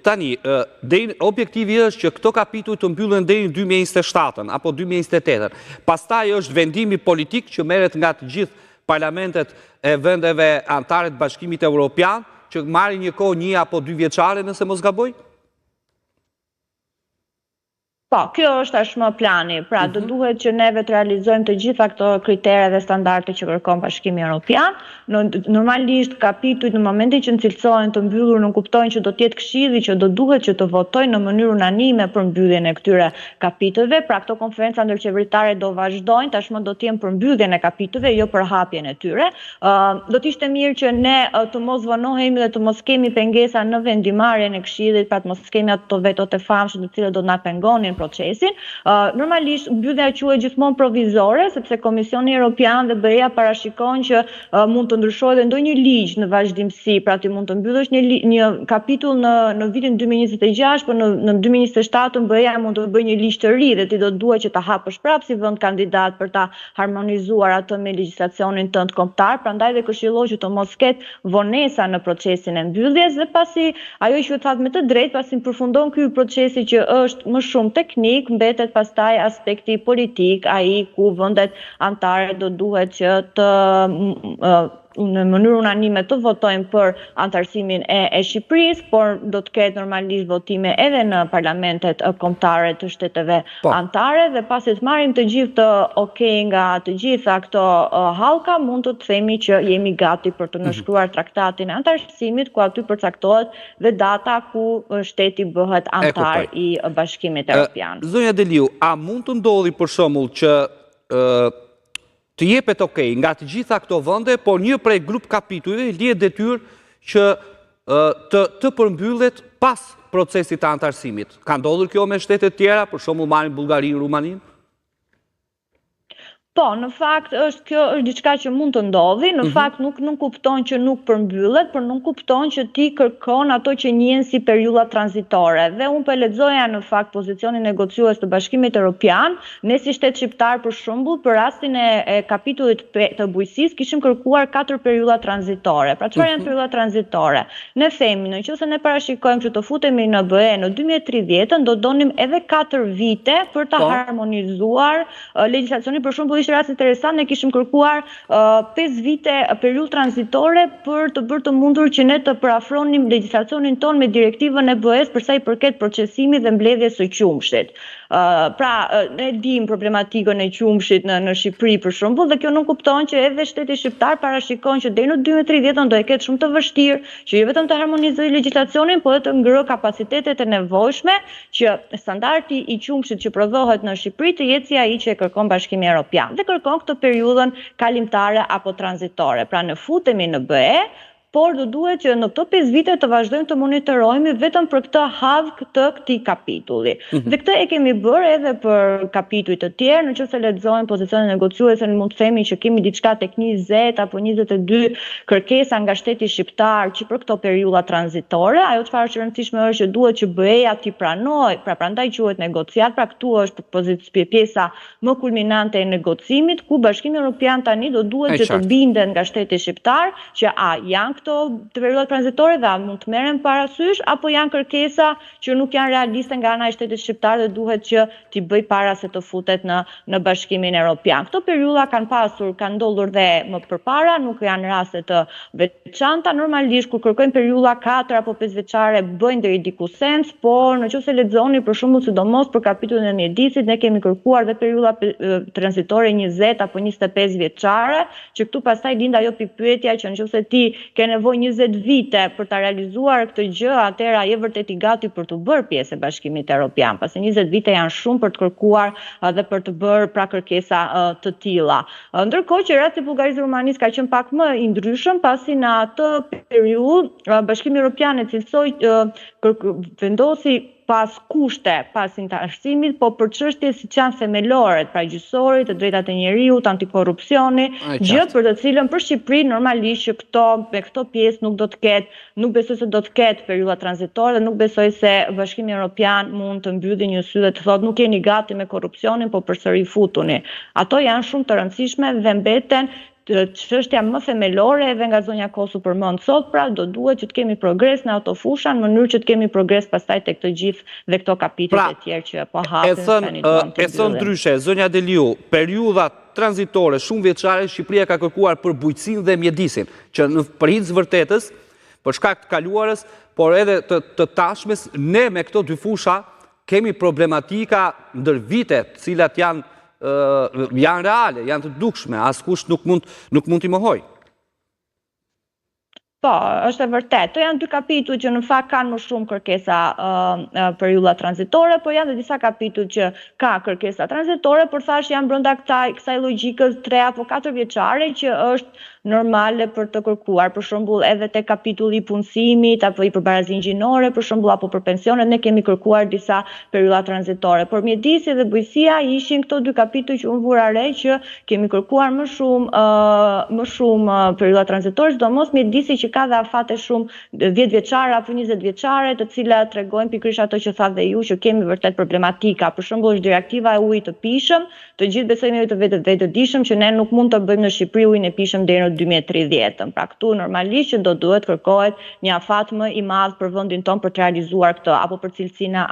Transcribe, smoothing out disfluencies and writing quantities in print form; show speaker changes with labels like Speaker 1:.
Speaker 1: tani, objektivi është që këto kapitull të mbyllen deri në 2027 apo 2028. Pastaj është vendimi politik që merret nga të gjithë parlamentet e vendeve anëtare të Bashkimit Evropian, që marrin një kohë 1 apo 2 vjeçare nëse mos gaboj?
Speaker 2: Po, kjo është tashmë plani. Pra, do duhet që neve të realizojmë të gjitha këto kritere dhe standarde që kërkon Bashkimi Evropian. Normalisht kapitujt në momentin që cilësohen të mbyllur nuk kuptojnë që do të jetë këshilli që do duhet që të votojnë në mënyrë unanime për mbylljen e këtyre kapitujve. Pra, këto konferenca ndërqeveritare do vazhdojnë, tashmë do të jenë për mbylljen e kapitujve, jo për hapjen e tyre. Do të ishte mirë që ne të mos vonohemi dhe të mos kemi pengesa në vendimarrjen e këshillit, pra të mos kemi ato vetot e famshme të cilat do na pengonin procesin. Normalisht mbyllja quhet gjithmonë provizore, sepse Komisioni Evropian dhe BE-ja parashikojnë që mund të ndryshojë dhe ndonjë ligj në vazhdimsi, pra ti mund të mbyllësh një kapitull në vitin 2026, por në 2027 BE-ja mund të bëjë një ligj të ri dhe ti do duhet që ta hapësh prapë si vend kandidat për ta harmonizuar atë me legjislacionin tënd kombëtar, prandaj dhe këshilloj që të mos ketë vonesa në procesin e mbylljes dhe pasi ajo që u thatë me të drejtë, pasi përfundon ky procesi që është më shumë teknik, mbetet pastaj aspekti politik, ai ku vendet anëtare do duhet që të në mënyrë unanime të votojnë për anëtarësimin e Shqipërisë, por do të ketë normalisht votime edhe në parlamentet kombëtare të shteteve anëtare dhe pasi të marrim të gjithë të okay nga të gjitha këto hallka, mund të themi që jemi gati për të nënshkruar traktatin e anëtarësimit, ku aty përcaktohet dhe data ku shteti bëhet anëtar i Bashkimit Evropian.
Speaker 1: Zonja Deliu, a mund të ndodhi për shembull që të jepet okay nga të gjitha këto vende, por një prej grup kapitujve lihet detyrë që të përmbyllet pas procesit të anëtarësimit? Ka ndodhur kjo me shtete tjera, për shembull marrin Bullgarinë, Rumaninë?
Speaker 2: Po, në fakt kjo është diçka që mund të ndodhi, në fakt nuk kupton që nuk përmbyllet, por nuk kupton që ti kërkon ato që njihen si periudha tranzitore. Dhe unë po lexoja në fakt pozicionin negociues të Bashkimit Evropian, ne si shtet shqiptar për shembull, për rastin e kapitullit të bujqësisë kishim kërkuar 4 periudha tranzitore. Pra çfarë janë periudha tranzitore? Ne themi, nëse ne parashikojmë që të futemi në BE në 2030, do donim edhe 4 vite për ta harmonizuar legjislacionin. Për shembull, ishte rast interesant, ne kishim kërkuar 5 vite periudhë tranzitore për të bërë të mundur që ne të përafronim legjislacionin ton me direktivën e BE-s për sa i përket procesimit dhe mbledhjes së qumshit. Pra, ne dim problematikën e qumshit në Shqipëri për shembull, dhe kjo nuk kupton që edhe shteti shqiptar parashikon që deri në 2030 do e ketë shumë të vështirë, që jo vetëm të harmonizojë legjislacionin, por edhe të ngrë kapacitetet e nevojshme që standardi i qumshit që prodhohet në Shqipëri të jetë si ai që e kërkon Bashkimi Evropian dhe kërkon këtë periudhën kalimtare apo tranzitore. Pra ne futemi në BE, por do duhet që në këto 5 vite të vazhdojmë të monitorojmë vetëm për këtë havk të këtij kapitulli. Dhe këtë e kemi bërë edhe për kapituj të tjerë, nëse lexojmë pozicionin negociuese, mund të themi që kemi diçka tek 20 apo 22 kërkesa nga shteti shqiptar që për këto periudha tranzitore. Ajo çfarë është e rëndësishme është që duhet që BE-ja t'i pranojë, pra prandaj quhet negociat, pra këtu është pjesa më kulminante e negocimit, ku Bashkimi Evropian tani do duhet që të bindet nga shteti shqiptar që janë këto të periudhat tranzitore dhe mund të merren parasysh, apo janë kërkesa që nuk janë realiste nga ana e shtetit shqiptar dhe duhet që t'i bëj para se të futet në Bashkimin Evropian. Këto periudha kanë ndodhur dhe më përpara, nuk janë raste të veçanta. Normalisht kur kërkojmë periudha 4 apo 5 vjeçare bëjnë deri diku sens, por nëse lexoni për shembull sidomos për kapitullin e mjedisit, ne kemi kërkuar dhe periudha tranzitore 20 apo 25 vjeçare, që këtu pastaj lind ajo pikpyetja që nëse ti ke nevojë 20 vite për ta realizuar këtë gjë, atëherë je vërtet i gati për të bërë pjesë e Bashkimit Evropian, pasi 20 vite janë shumë për të kërkuar dhe për të bërë pra kërkesa të tilla. Ndërkohë që rasti i Bullgarisë dhe Rumanisë ka qenë pak më i ndryshëm, pasi në atë periudhë Bashkimi Evropian e cilësoi vendosi pas kushte, pas anëtarësimit, po për çështje siç janë themelore, pra gjyqësorit, të drejtat e njerëzit, antikorrupsioni, gjë për të cilën për Shqipërinë normalisht që me këto pjesë nuk besoj se do të ketë periudha tranzitore dhe nuk besoj se Bashkimi Evropian mund të mbyllë një sy dhe të thotë nuk jeni gati me korrupsionin, po përsëri futuni. Ato janë shumë të rëndësishme dhe mbeten çështja më themelore edhe nga zonja Kosu përmend sot, pra do duhet që të kemi progres në ato fusha në mënyrë që të kemi progres pastaj tek të gjithë dhe këto kapitujt e tjerë që po hapen.
Speaker 1: E thënë ndryshe, zonja Deliu, periudhat tranzitore shumë vjeçare Shqipëria ka kërkuar për bujqësinë dhe mjedisin, që në përhitës vërtetës, për shkak të kaluarës, por edhe të tashmes, ne me këto dy fusha kemi problematika ndër vite, të cilat janë reale, janë të dukshme, askush nuk mund t'i mohoj.
Speaker 2: Po, është e vërtet. To janë dy kapituj që në fakt kanë më shumë kërkesa periudha tranzitore, por janë dhe disa kapituj që ka kërkesa tranzitore, por thash janë brenda kësaj logjikës 3 apo 4 vjeçare që është normale për të kërkuar. Për shembull, edhe te kapitulli i punësimit apo i përbarazi gjinore, për shembull, apo për pensionet, ne kemi kërkuar disa periudha tranzitore. Por mjedisi dhe bujqësia ishin këto dy kapituj që unë vura re që kemi kërkuar më shumë periudha tranzitore, sidomos mjedisi që ka dhe afate shumë 10 vjeçare apo 20 vjeçare, të cilat tregojnë pikërisht ato që thatë dhe ju, që kemi vërtet problematika. Për shembull, është direktiva e ujit të pishëm, të gjithë besojmë të vetëdijshëm që ne nuk mund të bëjmë në Shqipëri ujin e pishëm deri në 2030. Pra këtu normalisht që do duhet kërkohet një afat më i madh për vendin tonë për të realizuar këtë, apo për cilësinë